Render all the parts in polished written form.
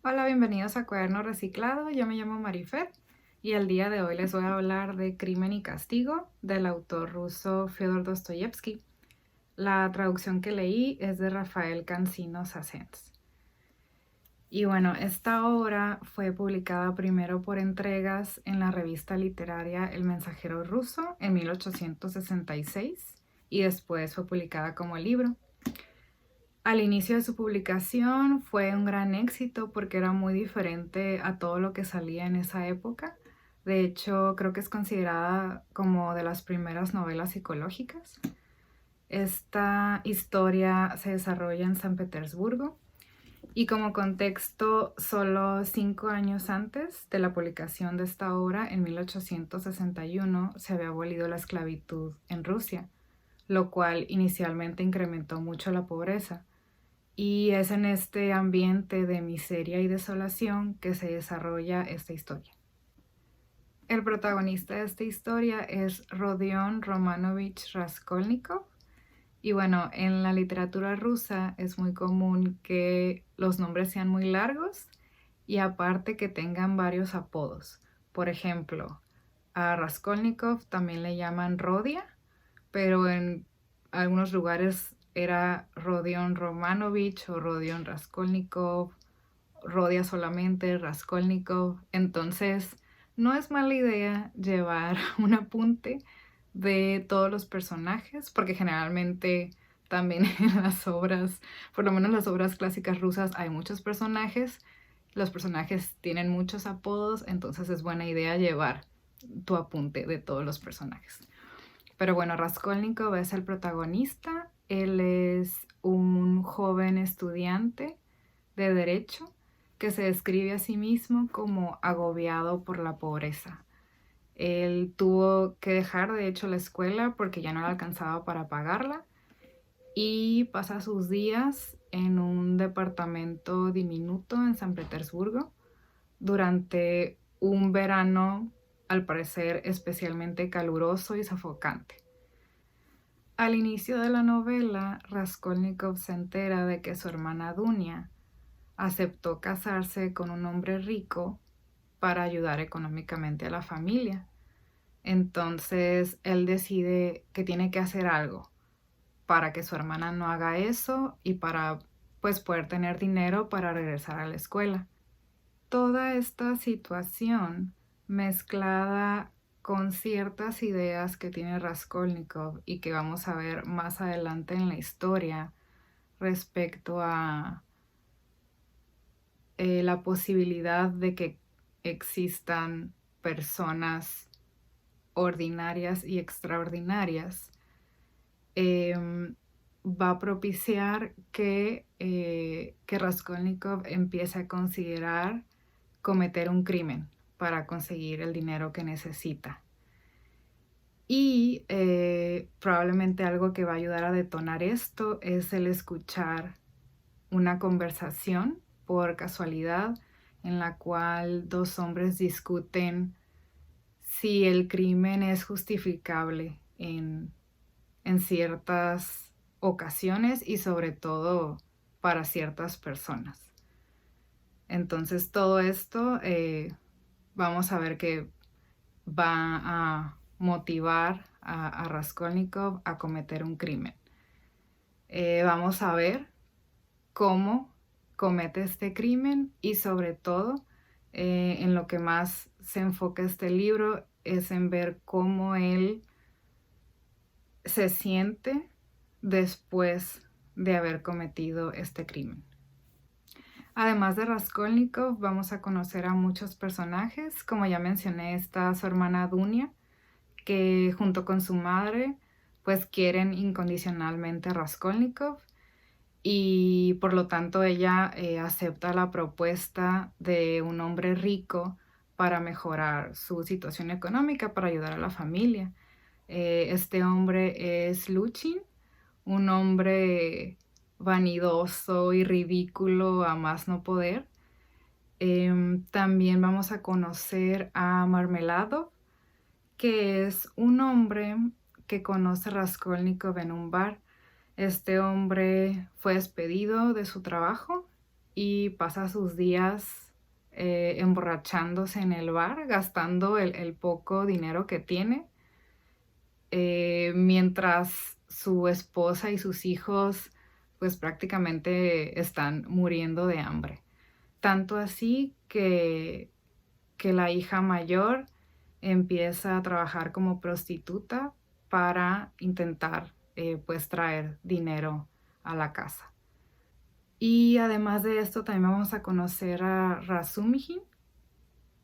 Hola, bienvenidos a Cuaderno Reciclado. Yo me llamo Marifer y el día de hoy les voy a hablar de Crimen y Castigo del autor ruso Fyodor Dostoyevsky. La traducción que leí es de Rafael Cansino Sassens. Y bueno, esta obra fue publicada primero por entregas en la revista literaria El Mensajero Ruso en 1866 y después fue publicada como libro. Al inicio de su publicación fue un gran éxito porque era muy diferente a todo lo que salía en esa época. De hecho, creo que es considerada como de las primeras novelas psicológicas. Esta historia se desarrolla en San Petersburgo y como contexto, solo 5 años antes de la publicación de esta obra, en 1861, se había abolido la esclavitud en Rusia, lo cual inicialmente incrementó mucho la pobreza. Y es en este ambiente de miseria y desolación que se desarrolla esta historia. El protagonista de esta historia es Rodion Romanovich Raskolnikov. Y bueno, en la literatura rusa es muy común que los nombres sean muy largos y aparte que tengan varios apodos. Por ejemplo, a Raskolnikov también le llaman Rodia, pero en algunos lugares era Rodion Romanovich o Rodion Raskolnikov, Rodia solamente, Raskolnikov. Entonces, no es mala idea llevar un apunte de todos los personajes, porque generalmente también en las obras, por lo menos las obras clásicas rusas, hay muchos personajes. Los personajes tienen muchos apodos, entonces es buena idea llevar tu apunte de todos los personajes. Pero bueno, Raskolnikov es el protagonista. Él es un joven estudiante de derecho que se describe a sí mismo como agobiado por la pobreza. Él tuvo que dejar, de hecho, la escuela porque ya no le alcanzaba para pagarla y pasa sus días en un departamento diminuto en San Petersburgo durante un verano, al parecer, especialmente caluroso y sofocante. Al inicio de la novela, Raskolnikov se entera de que su hermana Dunia aceptó casarse con un hombre rico para ayudar económicamente a la familia. Entonces él decide que tiene que hacer algo para que su hermana no haga eso y para pues poder tener dinero para regresar a la escuela. Toda esta situación mezclada con ciertas ideas que tiene Raskolnikov y que vamos a ver más adelante en la historia respecto a la posibilidad de que existan personas ordinarias y extraordinarias, va a propiciar que Raskolnikov empiece a considerar cometer un crimen para conseguir el dinero que necesita. Y probablemente algo que va a ayudar a detonar esto es el escuchar una conversación por casualidad en la cual dos hombres discuten si el crimen es justificable en ciertas ocasiones y sobre todo para ciertas personas. Entonces todo esto vamos a ver que va a motivar a Raskolnikov a cometer un crimen. Vamos a ver cómo comete este crimen y sobre todo en lo que más se enfoca este libro es en ver cómo él se siente después de haber cometido este crimen. Además de Raskolnikov, vamos a conocer a muchos personajes. Como ya mencioné, está su hermana Dunia, que junto con su madre, pues quieren incondicionalmente a Raskolnikov y por lo tanto ella acepta la propuesta de un hombre rico para mejorar su situación económica, para ayudar a la familia. Este hombre es Luchin, un hombre vanidoso y ridículo a más no poder. También vamos a conocer a Marmeladov, que es un hombre que conoce a Raskolnikov en un bar. Este hombre fue despedido de su trabajo y pasa sus días emborrachándose en el bar, gastando el poco dinero que tiene, mientras su esposa y sus hijos pues prácticamente están muriendo de hambre. Tanto así que la hija mayor empieza a trabajar como prostituta para intentar pues traer dinero a la casa. Y además de esto también vamos a conocer a Razumihin,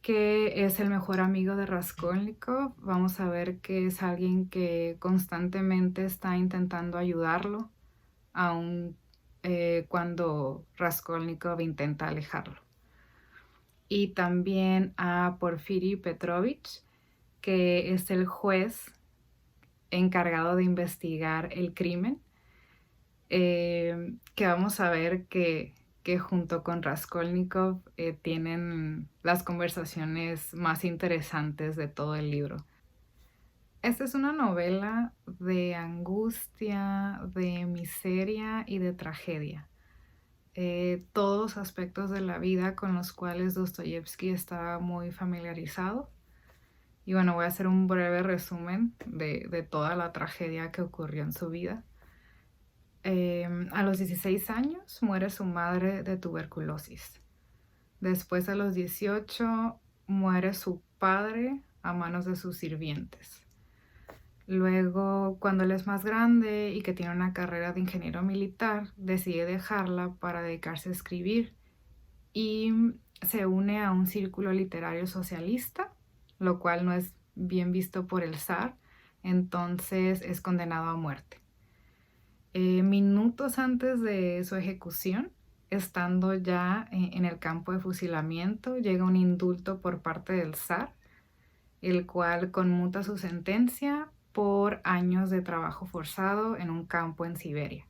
que es el mejor amigo de Raskolnikov. Vamos a ver que es alguien que constantemente está intentando ayudarlo, aun cuando Raskolnikov intenta alejarlo. Y también a Porfiri Petrovich, que es el juez encargado de investigar el crimen, que vamos a ver que junto con Raskolnikov tienen las conversaciones más interesantes de todo el libro. Esta es una novela de angustia, de miseria y de tragedia. Todos aspectos de la vida con los cuales Dostoyevsky está muy familiarizado. Y bueno, voy a hacer un breve resumen de toda la tragedia que ocurrió en su vida. A los 16 años muere su madre de tuberculosis. Después, a los 18, muere su padre a manos de sus sirvientes. Luego, cuando él es más grande y que tiene una carrera de ingeniero militar, decide dejarla para dedicarse a escribir y se une a un círculo literario socialista, lo cual no es bien visto por el zar, entonces es condenado a muerte. Minutos antes de su ejecución, estando ya en el campo de fusilamiento, llega un indulto por parte del zar, el cual conmuta su sentencia por años de trabajo forzado en un campo en Siberia.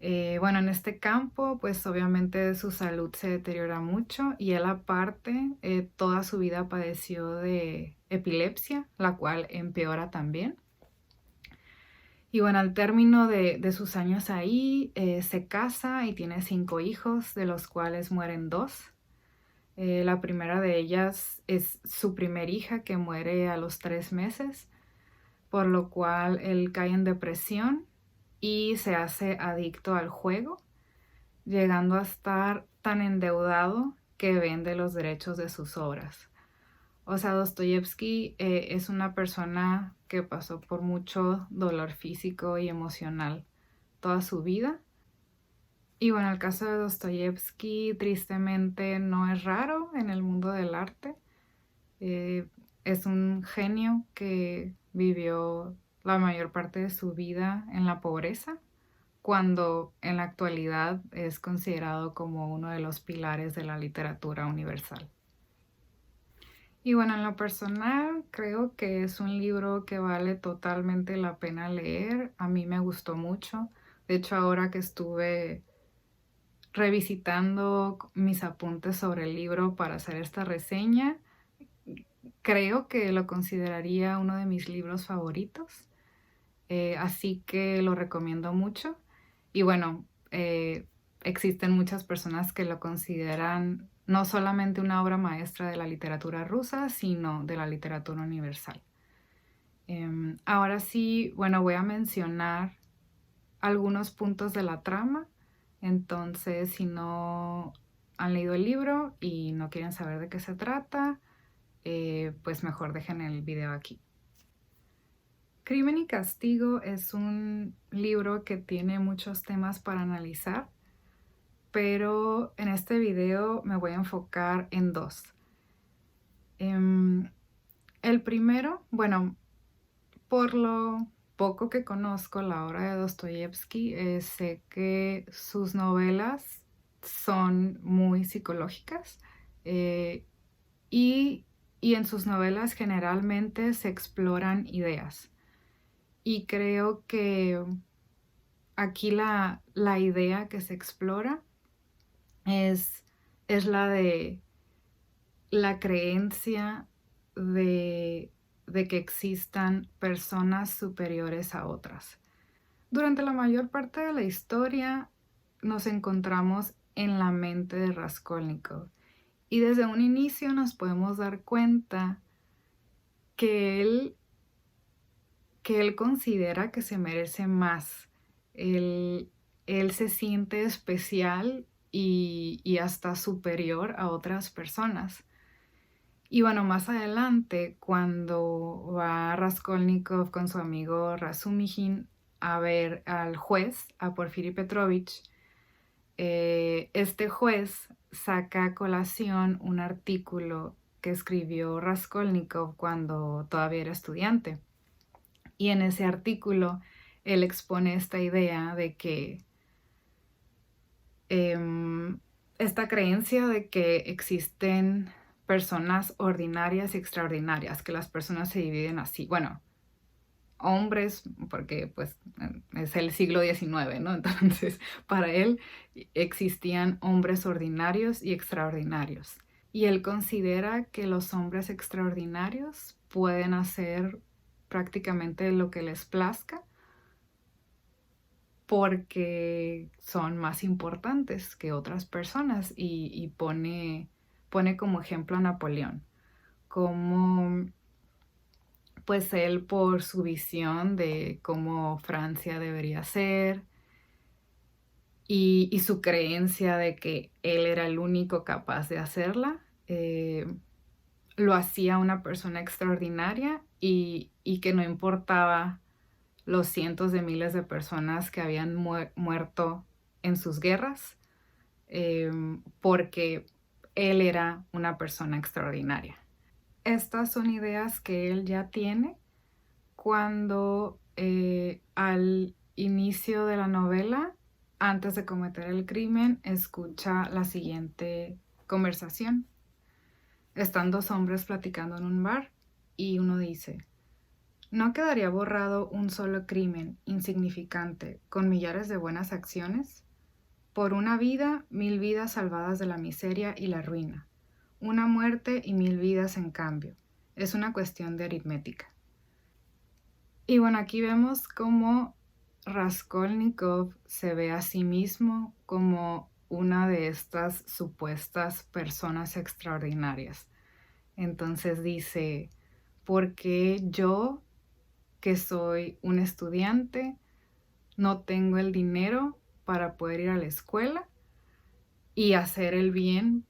Bueno, en este campo, pues obviamente su salud se deteriora mucho y él aparte toda su vida padeció de epilepsia, la cual empeora también. Y bueno, al término de sus años ahí, se casa y tiene 5 hijos, de los cuales mueren 2. La primera de ellas es su primer hija, que muere a los 3 meses, por lo cual él cae en depresión y se hace adicto al juego, llegando a estar tan endeudado que vende los derechos de sus obras. O sea, Dostoyevsky es una persona que pasó por mucho dolor físico y emocional toda su vida. Y bueno, el caso de Dostoyevsky tristemente no es raro en el mundo del arte. Es un genio que vivió la mayor parte de su vida en la pobreza, cuando en la actualidad es considerado como uno de los pilares de la literatura universal. Y bueno, en lo personal creo que es un libro que vale totalmente la pena leer. A mí me gustó mucho. De hecho, ahora que estuve revisitando mis apuntes sobre el libro para hacer esta reseña, creo que lo consideraría uno de mis libros favoritos. Así que lo recomiendo mucho. Y bueno, existen muchas personas que lo consideran no solamente una obra maestra de la literatura rusa, sino de la literatura universal. Ahora sí, bueno, voy a mencionar algunos puntos de la trama. Entonces, si no han leído el libro y no quieren saber de qué se trata, pues mejor dejen el video aquí. Crimen y Castigo es un libro que tiene muchos temas para analizar, pero en este video me voy a enfocar en 2. El primero, bueno, por lo poco que conozco la obra de Dostoyevsky, sé que sus novelas son muy psicológicas y en sus novelas generalmente se exploran ideas. Y creo que aquí la idea que se explora es la de la creencia de que existan personas superiores a otras. Durante la mayor parte de la historia nos encontramos en la mente de Raskolnikov. Y desde un inicio nos podemos dar cuenta que él considera que se merece más. Él, él se siente especial y hasta superior a otras personas. Y bueno, más adelante, cuando va Raskolnikov con su amigo Razumijin a ver al juez, a Porfiri Petrovich, este juez saca a colación un artículo que escribió Raskolnikov cuando todavía era estudiante. Y en ese artículo él expone esta idea de que esta creencia de que existen personas ordinarias y extraordinarias, que las personas se dividen así. Bueno, hombres, porque pues es el siglo XIX, ¿no? Entonces, para él existían hombres ordinarios y extraordinarios. Y él considera que los hombres extraordinarios pueden hacer prácticamente lo que les plazca porque son más importantes que otras personas y pone como ejemplo a Napoleón, como pues él por su visión de cómo Francia debería ser y su creencia de que él era el único capaz de hacerla, lo hacía una persona extraordinaria y que no importaba los cientos de miles de personas que habían muerto en sus guerras, porque él era una persona extraordinaria. Estas son ideas que él ya tiene cuando al inicio de la novela, antes de cometer el crimen, escucha la siguiente conversación. Están dos hombres platicando en un bar y uno dice: ¿no quedaría borrado un solo crimen insignificante con millares de buenas acciones? Por una vida, 1000 vidas salvadas de la miseria y la ruina. Una muerte y 1000 vidas en cambio. Es una cuestión de aritmética. Y bueno, aquí vemos cómo Raskolnikov se ve a sí mismo como una de estas supuestas personas extraordinarias. Entonces dice: ¿por qué yo, que soy un estudiante, no tengo el dinero para poder ir a la escuela y hacer el bien,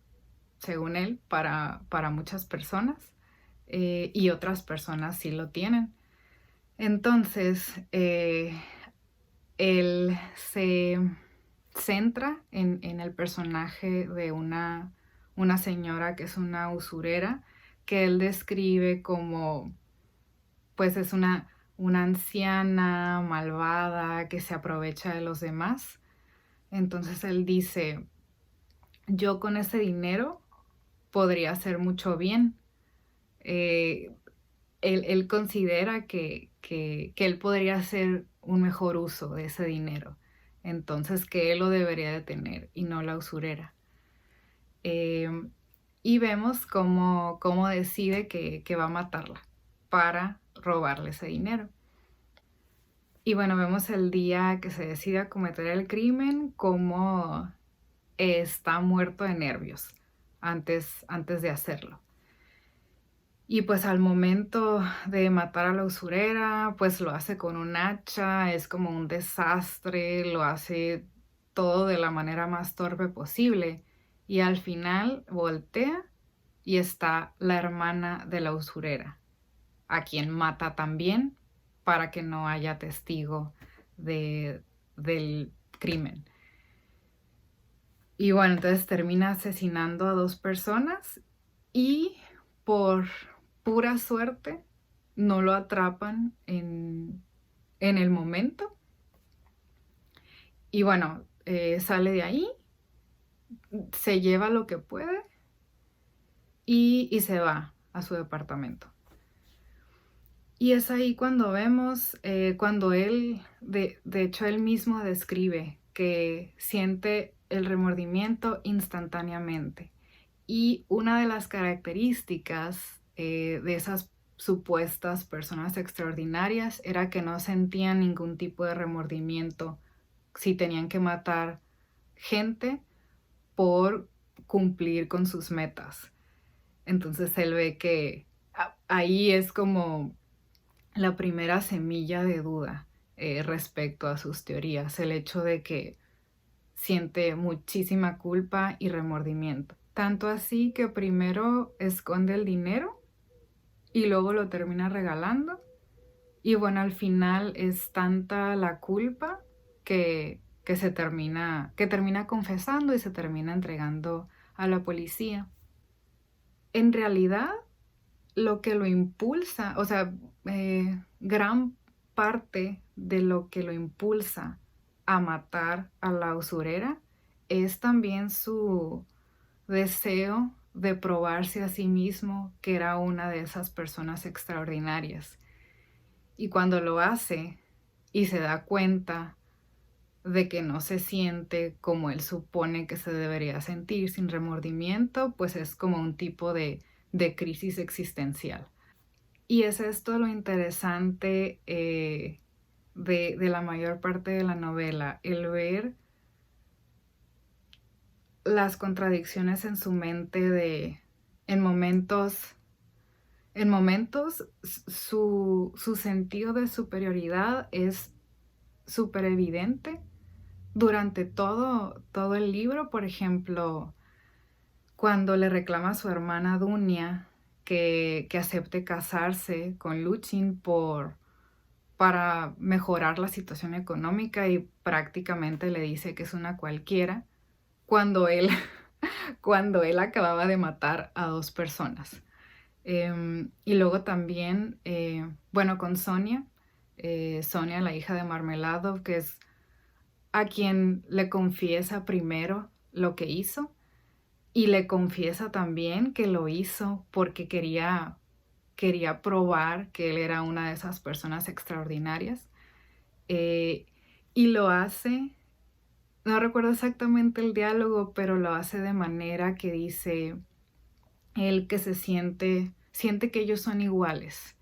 según él, para muchas personas? Y otras personas sí lo tienen. Entonces, él se centra en el personaje de una señora que es una usurera, que él describe como, pues es una anciana malvada que se aprovecha de los demás. Entonces él dice: yo con ese dinero podría hacer mucho bien. Él considera que él podría hacer un mejor uso de ese dinero. Entonces que él lo debería de tener y no la usurera. Y vemos cómo decide que va a matarla para robarle ese dinero. Y bueno, vemos el día que se decide a cometer el crimen, cómo está muerto de nervios antes de hacerlo. Y pues al momento de matar a la usurera, pues lo hace con un hacha, es como un desastre, lo hace todo de la manera más torpe posible. Y al final voltea y está la hermana de la usurera, a quien mata también para que no haya testigo del crimen. Y bueno, entonces termina asesinando a 2 personas y por pura suerte no lo atrapan en el momento. Y bueno, sale de ahí, se lleva lo que puede y se va a su departamento. Y es ahí cuando vemos, cuando él, de hecho él mismo describe que siente el remordimiento instantáneamente. Y una de las características de esas supuestas personas extraordinarias era que no sentían ningún tipo de remordimiento si tenían que matar gente por cumplir con sus metas. Entonces él ve que ahí es como la primera semilla de duda respecto a sus teorías, el hecho de que siente muchísima culpa y remordimiento. Tanto así que primero esconde el dinero y luego lo termina regalando. Y bueno, al final es tanta la culpa que termina confesando y se termina entregando a la policía. En realidad, lo que lo impulsa, o sea, gran parte de lo que lo impulsa a matar a la usurera es también su deseo de probarse a sí mismo que era una de esas personas extraordinarias. Y cuando lo hace y se da cuenta de que no se siente como él supone que se debería sentir, sin remordimiento, pues es como un tipo de crisis existencial. Y es esto lo interesante de la mayor parte de la novela, el ver las contradicciones en su mente en momentos, su sentido de superioridad es súper evidente durante todo el libro. Por ejemplo, cuando le reclama a su hermana Dunia que acepte casarse con Luchin para mejorar la situación económica, y prácticamente le dice que es una cualquiera, cuando él, cuando él acababa de matar a 2 personas. Y luego también, bueno, con Sonia, Sonia, la hija de Marmeladov, que es a quien le confiesa primero lo que hizo, y le confiesa también que lo hizo porque quería probar que él era una de esas personas extraordinarias. Eh, y lo hace, no recuerdo exactamente el diálogo, pero lo hace de manera que dice él que siente que ellos son iguales,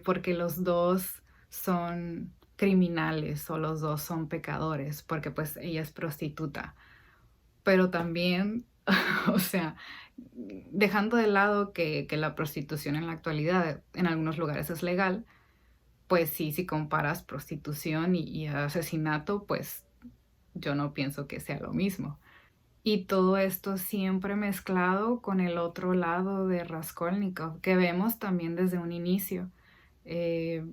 porque los dos son criminales o los dos son pecadores, porque pues ella es prostituta. Pero también, o sea, dejando de lado que la prostitución en la actualidad en algunos lugares es legal, pues sí, si comparas prostitución y asesinato, pues yo no pienso que sea lo mismo. Y todo esto siempre mezclado con el otro lado de Raskolnikov, que vemos también desde un inicio. Eh,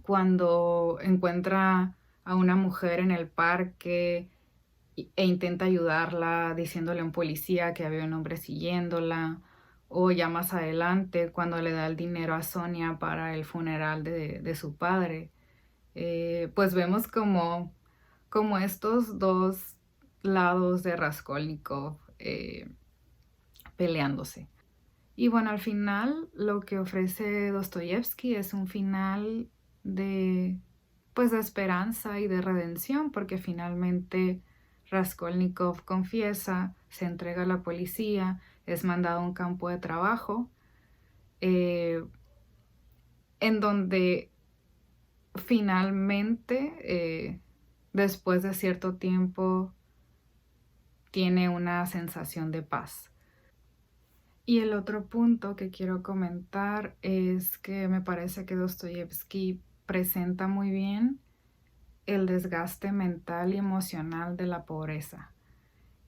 Cuando encuentra a una mujer en el parque e intenta ayudarla diciéndole a un policía que había un hombre siguiéndola, o ya más adelante cuando le da el dinero a Sonia para el funeral de su padre, pues vemos como estos dos lados de Raskolnikov peleándose. Y bueno, al final lo que ofrece Dostoyevsky es un final de, pues, de esperanza y de redención, porque finalmente Raskolnikov confiesa, se entrega a la policía, es mandado a un campo de trabajo, eh, en donde finalmente, después de cierto tiempo, tiene una sensación de paz. Y el otro punto que quiero comentar es que me parece que Dostoyevsky presenta muy bien el desgaste mental y emocional de la pobreza.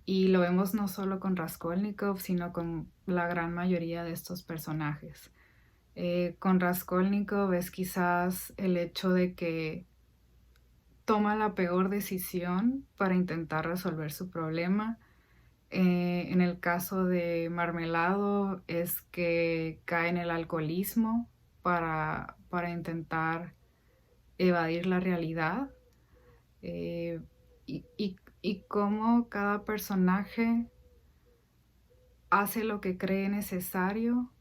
Y lo vemos no solo con Raskolnikov, sino con la gran mayoría de estos personajes. Con Raskolnikov es quizás el hecho de que toma la peor decisión para intentar resolver su problema. En el caso de Marmelado es que cae en el alcoholismo para intentar evadir la realidad. eh, y cómo cada personaje hace lo que cree necesario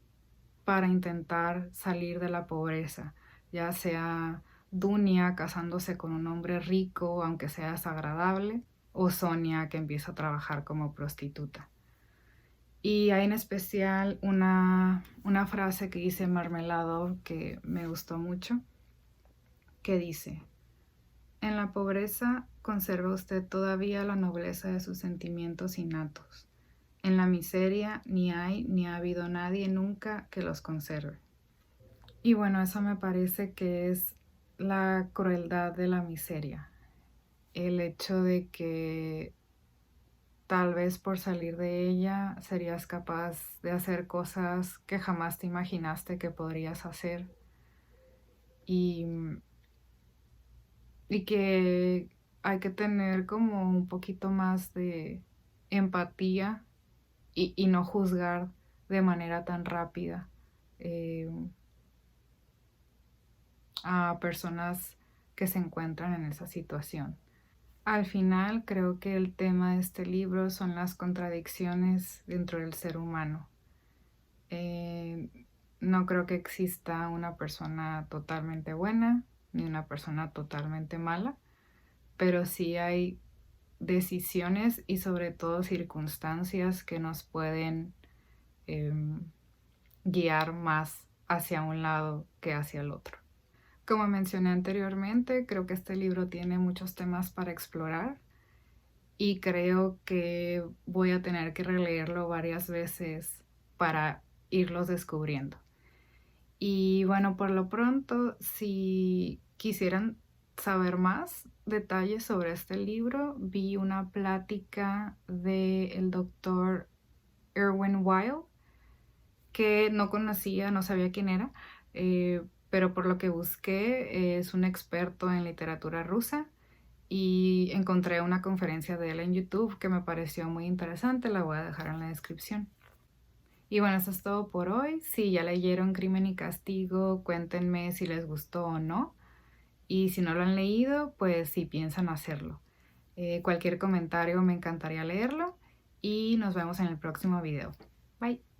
para intentar salir de la pobreza, ya sea Dunia casándose con un hombre rico, aunque sea desagradable, o Sonia que empieza a trabajar como prostituta. Y hay en especial una frase que dice Marmelado que me gustó mucho, que dice: en la pobreza conserva usted todavía la nobleza de sus sentimientos innatos. En la miseria ni hay ni ha habido nadie nunca que los conserve. Y bueno, eso me parece que es la crueldad de la miseria. El hecho de que tal vez por salir de ella serías capaz de hacer cosas que jamás te imaginaste que podrías hacer. Y que hay que tener como un poquito más de empatía y no juzgar de manera tan rápida a personas que se encuentran en esa situación. Al final creo que el tema de este libro son las contradicciones dentro del ser humano. No creo que exista una persona totalmente buena ni una persona totalmente mala, pero sí hay decisiones y sobre todo circunstancias que nos pueden guiar más hacia un lado que hacia el otro. Como mencioné anteriormente, creo que este libro tiene muchos temas para explorar y creo que voy a tener que releerlo varias veces para irlos descubriendo. Y bueno, por lo pronto, si quisieran saber más detalles sobre este libro, vi una plática del doctor Irwin Wild, que no conocía, no sabía quién era, pero por lo que busqué es un experto en literatura rusa y encontré una conferencia de él en YouTube que me pareció muy interesante, la voy a dejar en la descripción. Y bueno, eso es todo por hoy. Si ya leyeron Crimen y Castigo, cuéntenme si les gustó o no. Y si no lo han leído, pues si piensan hacerlo. Cualquier comentario me encantaría leerlo y nos vemos en el próximo video. Bye.